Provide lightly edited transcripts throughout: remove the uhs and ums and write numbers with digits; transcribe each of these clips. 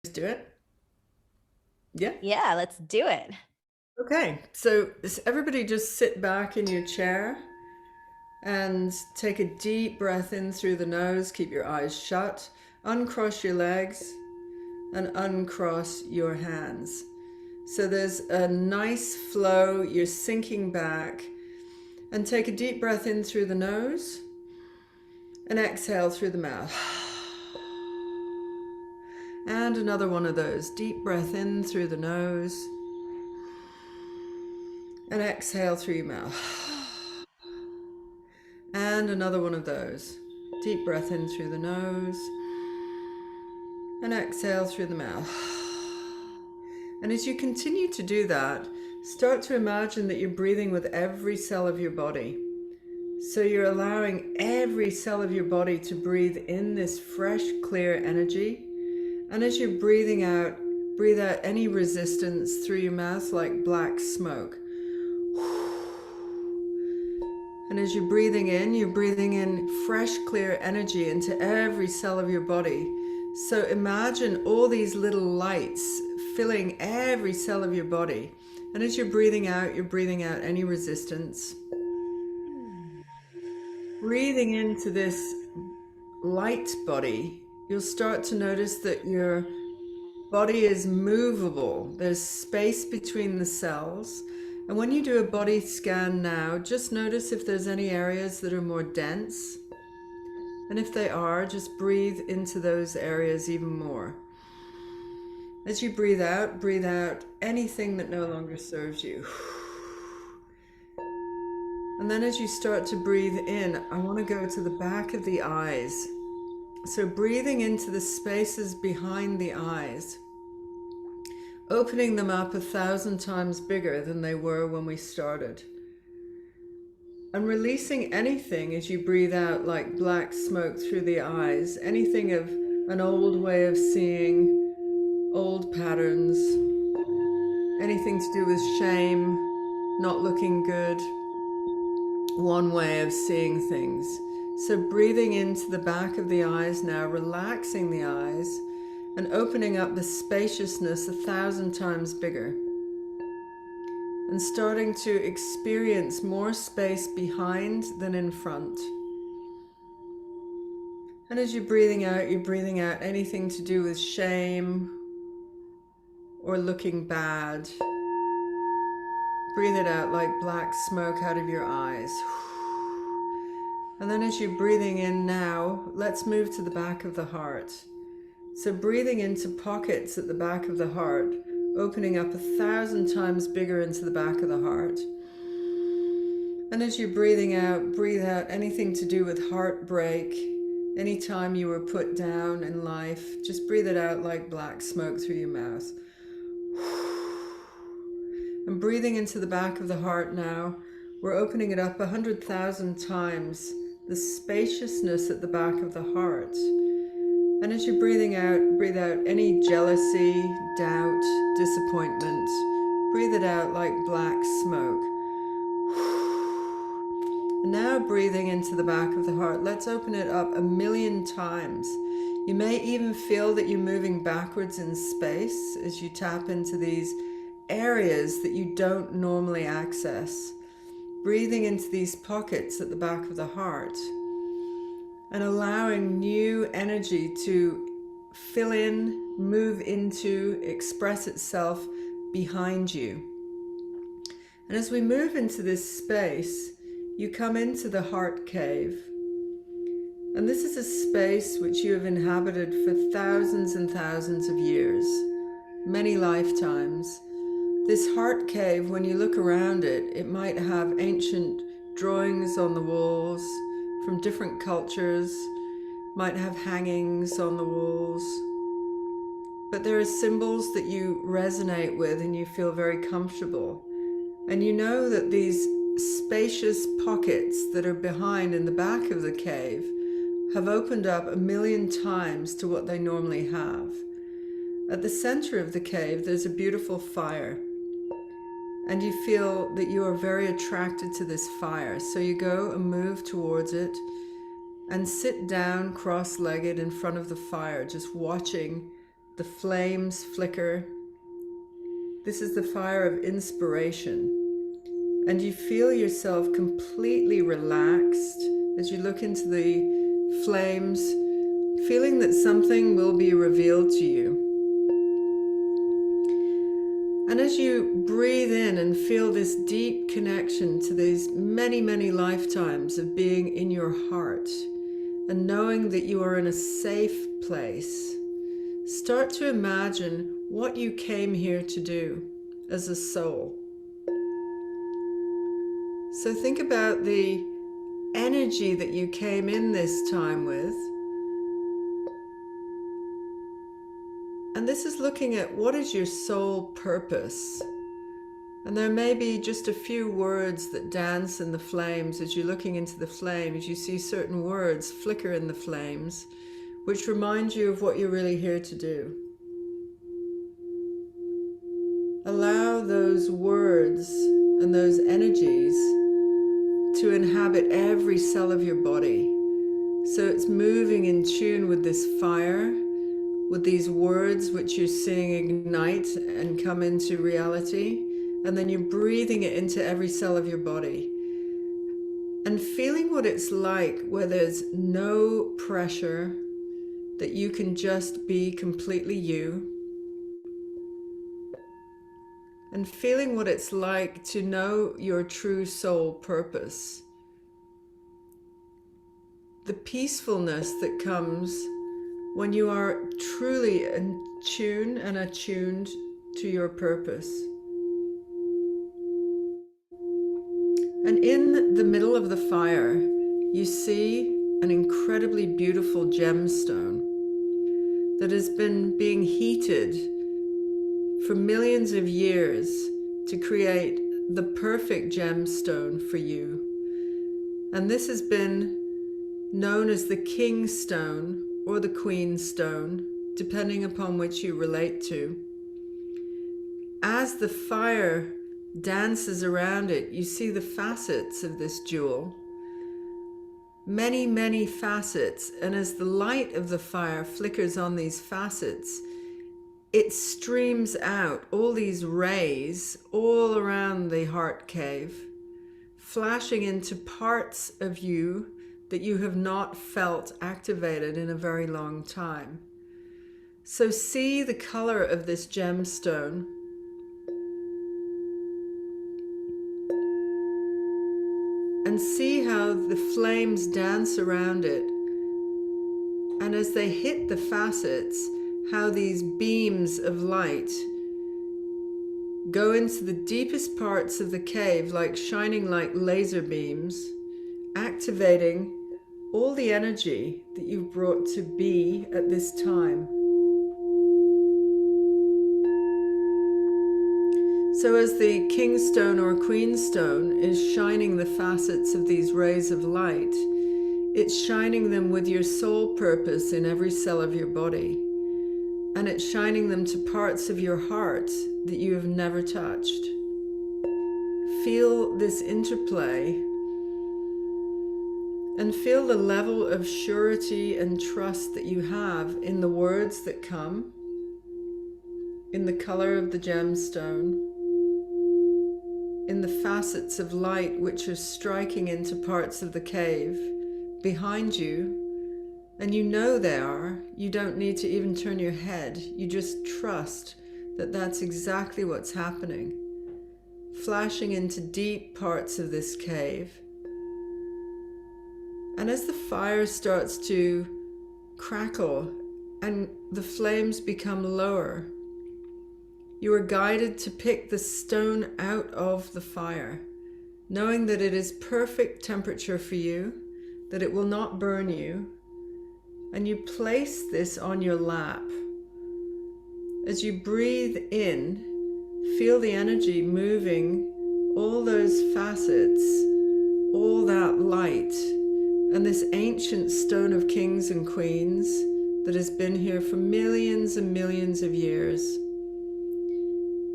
Let's do it. Yeah. Yeah, let's do it. Okay. So everybody just sit back in your chair and take a deep breath in through the nose. Keep your eyes shut. Uncross your legs and uncross your hands. So there's a nice flow. You're sinking back. And take a deep breath in through the nose and exhale through the mouth. And another one of those. Deep breath in through the nose and exhale through your mouth. And another one of those. Deep breath in through the nose and exhale through the mouth. And as you continue to do that, start to imagine that you're breathing with every cell of your body. So you're allowing every cell of your body to breathe in this fresh, clear energy. And as you're breathing out, breathe out any resistance through your mouth like black smoke. And as you're breathing in fresh, clear energy into every cell of your body. So imagine all these little lights filling every cell of your body. And as you're breathing out any resistance. Breathing into this light body, you'll start to notice that your body is movable. There's space between the cells. And when you do a body scan now, just notice if there's any areas that are more dense. And if they are, just breathe into those areas even more. As you breathe out anything that no longer serves you. And then as you start to breathe in, I want to go to the back of the eyes. So breathing into the spaces behind the eyes, opening them up 1,000 times bigger than they were when we started. And releasing anything as you breathe out like black smoke through the eyes, anything of an old way of seeing, old patterns, anything to do with shame, not looking good, one way of seeing things. So breathing into the back of the eyes now, relaxing the eyes and opening up the spaciousness 1,000 times bigger. And starting to experience more space behind than in front. And as you're breathing out anything to do with shame or looking bad. Breathe it out like black smoke out of your eyes. And then as you're breathing in now, let's move to the back of the heart. So breathing into pockets at the back of the heart, opening up 1,000 times bigger into the back of the heart. And as you're breathing out, breathe out anything to do with heartbreak, any time you were put down in life, just breathe it out like black smoke through your mouth. And breathing into the back of the heart now, we're opening it up 100,000 times, the spaciousness at the back of the heart. And as you're breathing out, breathe out any jealousy, doubt, disappointment. Breathe it out like black smoke. And now breathing into the back of the heart, let's open it up 1,000,000 times. You may even feel that you're moving backwards in space as you tap into these areas that you don't normally access. Breathing into these pockets at the back of the heart and allowing new energy to fill in, move into, express itself behind you. And as we move into this space, you come into the heart cave. And this is a space which you have inhabited for thousands and thousands of years, many lifetimes. This heart cave, when you look around it, it might have ancient drawings on the walls from different cultures, might have hangings on the walls. But there are symbols that you resonate with and you feel very comfortable. And you know that these spacious pockets that are behind in the back of the cave have opened up 1,000,000 times to what they normally have. At the center of the cave, there's a beautiful fire. And you feel that you are very attracted to this fire. So you go and move towards it and sit down cross-legged in front of the fire, just watching the flames flicker. This is the fire of inspiration. And you feel yourself completely relaxed as you look into the flames, feeling that something will be revealed to you. And as you breathe in and feel this deep connection to these many, many lifetimes of being in your heart and knowing that you are in a safe place, start to imagine what you came here to do as a soul. So think about the energy that you came in this time with. And this is looking at what is your soul purpose. And there may be just a few words that dance in the flames as you're looking into the flames. You see certain words flicker in the flames, which remind you of what you're really here to do. Allow those words and those energies to inhabit every cell of your body. So it's moving in tune with this fire, with these words which you're seeing ignite and come into reality, and then you're breathing it into every cell of your body and feeling what it's like where there's no pressure, that you can just be completely you, and feeling what it's like to know your true soul purpose, the peacefulness that comes when you are truly in tune and attuned to your purpose. And in the middle of the fire, you see an incredibly beautiful gemstone that has been being heated for millions of years to create the perfect gemstone for you. And this has been known as the king stone or the queen stone, depending upon which you relate to. As the fire dances around it, you see the facets of this jewel. Many, many facets. And as the light of the fire flickers on these facets, it streams out all these rays all around the heart cave, flashing into parts of you that you have not felt activated in a very long time. So see the color of this gemstone. And see how the flames dance around it. And as they hit the facets, how these beams of light go into the deepest parts of the cave, like shining like laser beams, activating all the energy that you've brought to be at this time. So as the kingstone or queenstone is shining the facets of these rays of light, it's shining them with your soul purpose in every cell of your body. And it's shining them to parts of your heart that you have never touched. Feel this interplay and feel the level of surety and trust that you have in the words that come, in the color of the gemstone, in the facets of light which are striking into parts of the cave behind you. And you know they are. You don't need to even turn your head. You just trust that that's exactly what's happening. Flashing into deep parts of this cave. And as the fire starts to crackle and the flames become lower, you are guided to pick the stone out of the fire, knowing that it is perfect temperature for you, that it will not burn you. And you place this on your lap. As you breathe in, feel the energy moving all those facets, all that light, and this ancient stone of kings and queens that has been here for millions and millions of years.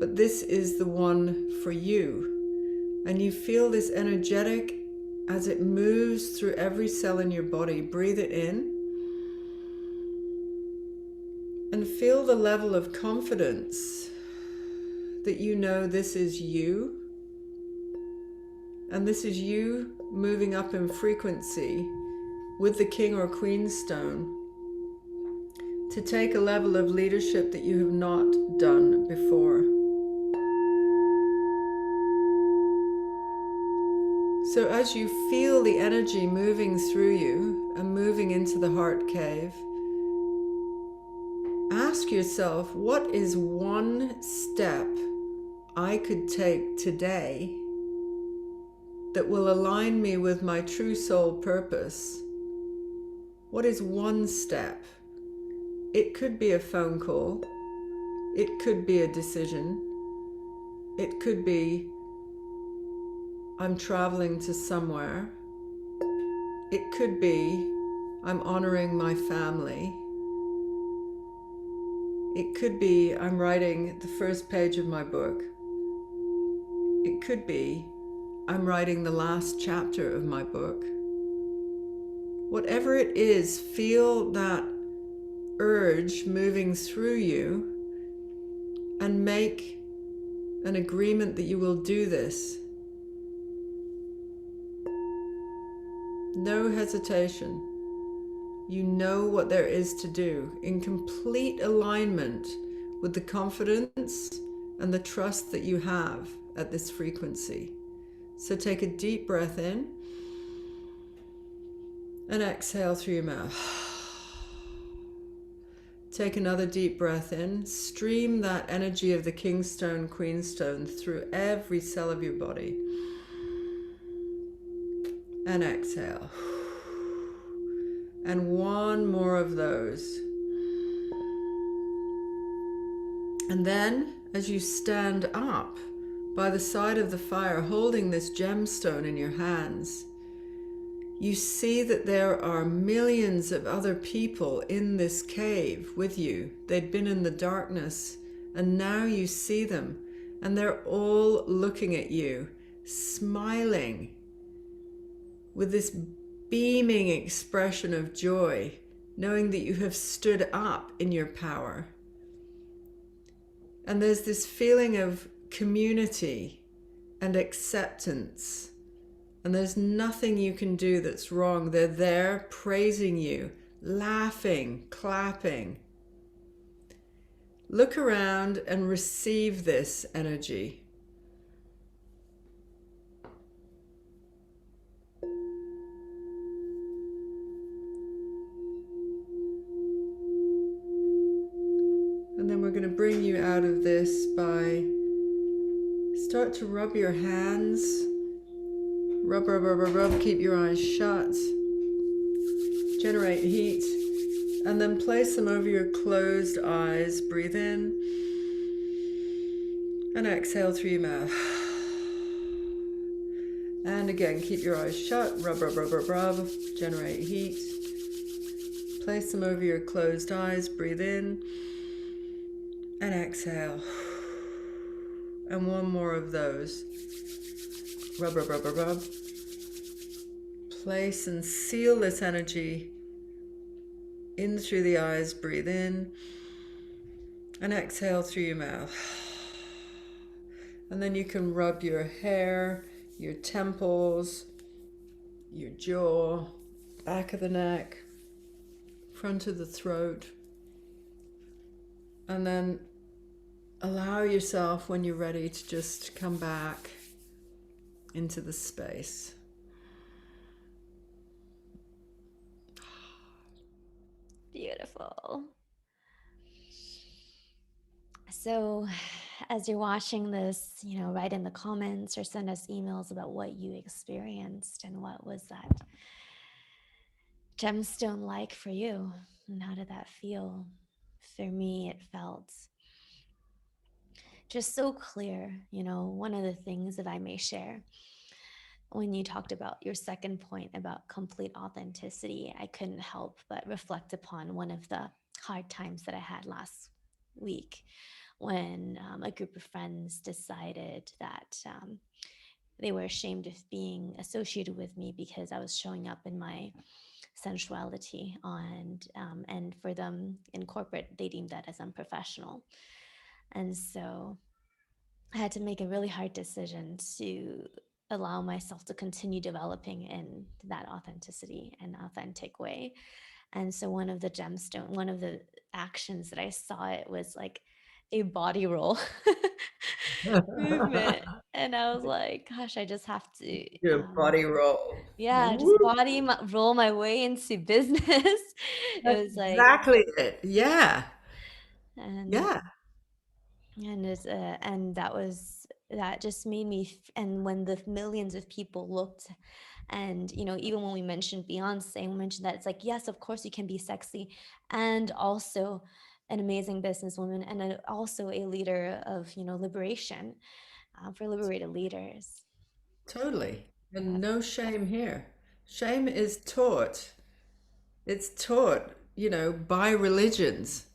But this is the one for you. And you feel this energetic as it moves through every cell in your body. Breathe it in. And feel the level of confidence that you know this is you, and this is you moving up in frequency with the King or Queen stone to take a level of leadership that you have not done before. So as you feel the energy moving through you and moving into the heart cave, ask yourself, what is one step I could take today that will align me with my true soul purpose? What is one step? It could be a phone call. It could be a decision. It could be I'm traveling to somewhere. It could be I'm honoring my family. It could be I'm writing the first page of my book. It could be I'm writing the last chapter of my book. Whatever it is, feel that urge moving through you and make an agreement that you will do this. No hesitation. You know what there is to do in complete alignment with the confidence and the trust that you have at this frequency. So take a deep breath in and exhale through your mouth. Take another deep breath in. Stream that energy of the King Stone, Queen Stone through every cell of your body. And exhale. And one more of those. And then, as you stand up by the side of the fire, holding this gemstone in your hands, you see that there are millions of other people in this cave with you. They'd been in the darkness, and now you see them, and they're all looking at you, smiling with this beaming expression of joy, knowing that you have stood up in your power. And there's this feeling of community and acceptance. And there's nothing you can do that's wrong. They're there praising you, laughing, clapping. Look around and receive this energy. And then we're going to bring you out of this by start to rub your hands. Rub, rub, rub, rub, rub. Keep your eyes shut. Generate heat. And then place them over your closed eyes. Breathe in. And exhale through your mouth. And again, keep your eyes shut. Rub, rub, rub, rub, rub. Generate heat. Place them over your closed eyes. Breathe in. And exhale. And one more of those. Rub, rub, rub, rub, rub. Place and seal this energy in through the eyes. Breathe in. And exhale through your mouth. And then you can rub your hair, your temples, your jaw, back of the neck, front of the throat. And then allow yourself, when you're ready, to just come back into the space. Beautiful. So as you're watching this, write in the comments or send us emails about what you experienced and what was that gemstone like for you, and how did that feel? For me, it felt just so clear. One of the things that I may share, when you talked about your second point about complete authenticity, I couldn't help but reflect upon one of the hard times that I had last week when a group of friends decided that they were ashamed of being associated with me because I was showing up in my sensuality on, and for them in corporate, they deem that as unprofessional. And so I had to make a really hard decision to allow myself to continue developing in that authenticity and authentic way. And so one of the actions that I saw it was like a body roll movement. And I was like, gosh, I just have to, Your body roll. yeah, just Woo! roll my way into business. It That's was like, exactly it. Yeah. and Yeah. and that just made me and when the millions of people looked, and even when we mentioned Beyonce, we mentioned that it's like, yes, of course you can be sexy and also an amazing businesswoman, and also a leader of liberation, for liberated leaders. Totally. And That's no shame here. Shame is taught. It's taught, by religions.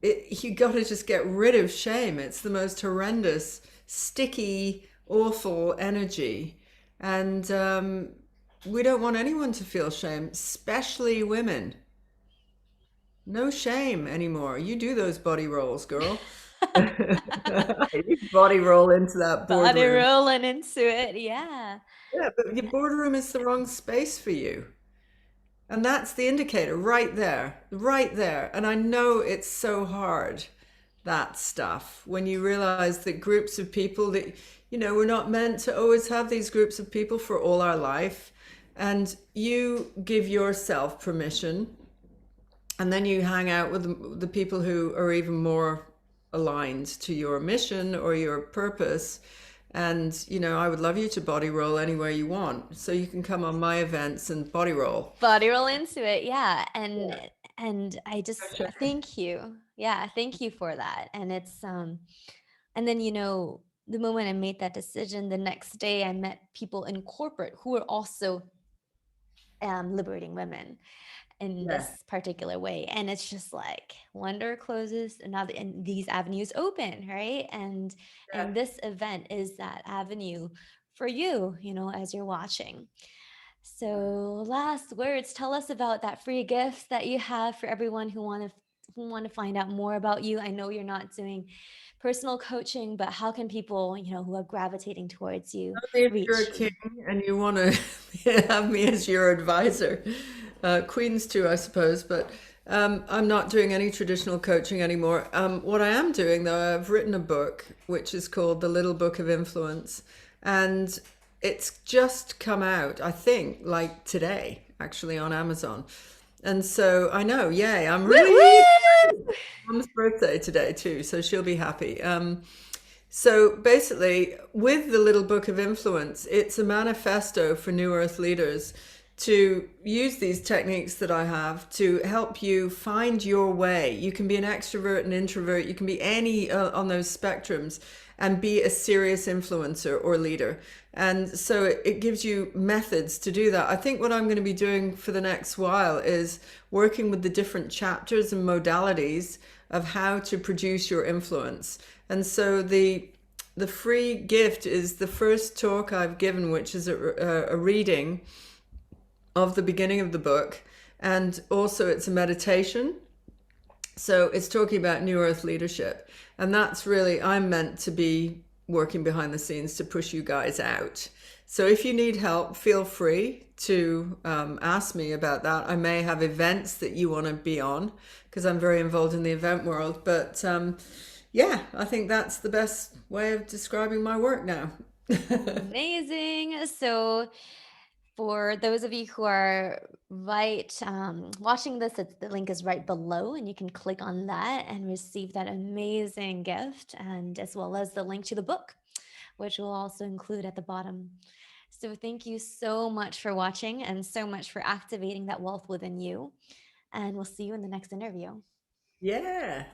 You got to just get rid of shame. It's the most horrendous, sticky, awful energy. And we don't want anyone to feel shame, especially women. No shame anymore. You do those body rolls, girl. You body roll into that body boardroom. rolling into it, yeah. Yeah, but your boardroom is the wrong space for you. And that's the indicator right there, right there. And I know it's so hard, that stuff, when you realize that groups of people that, we're not meant to always have these groups of people for all our life. And you give yourself permission, and then you hang out with the people who are even more aligned to your mission or your purpose. And, I would love you to body roll anywhere you want. So you can come on my events and body roll. Body roll into it, yeah. and Yeah. and I just Gotcha. thank you, yeah, thank you for that. And then the moment I made that decision, the next day I met people in corporate who were also liberating women in Yeah. this particular way, and it's just like one door closes, another, and these avenues open, right? And Yeah. this event is that avenue for you, as you're watching. So, last words, tell us about that free gift that you have for everyone who want to find out more about you. I know you're not doing personal coaching, but how can people, who are gravitating towards you, Only if you're a reach king you? and you want to have me as your advisor. Queens too, I suppose, but I'm not doing any traditional coaching anymore. What I am doing, though, I've written a book which is called The Little Book of Influence, and it's just come out, I think, like today, actually, on Amazon. And so I know, yay, I'm Woo really woo! Mom's birthday today too, so she'll be happy. So basically, with the Little Book of Influence, it's a manifesto for New Earth leaders to use these techniques that I have to help you find your way. You can be an extrovert, an introvert, you can be any on those spectrums and be a serious influencer or leader. And so it gives you methods to do that. I think what I'm going to be doing for the next while is working with the different chapters and modalities of how to produce your influence. And so the free gift is the first talk I've given, which is a reading of the beginning of the book, and also it's a meditation. So it's talking about New Earth leadership, and that's really, I'm meant to be working behind the scenes to push you guys out. So if you need help, feel free to ask me about that. I may have events that you want to be on because I'm very involved in the event world. But yeah, I think that's the best way of describing my work now. Amazing. So, for those of you who are watching this, the link is right below, and you can click on that and receive that amazing gift, and as well as the link to the book, which we'll also include at the bottom. So, thank you so much for watching and so much for activating that wealth within you. And we'll see you in the next interview. Yeah.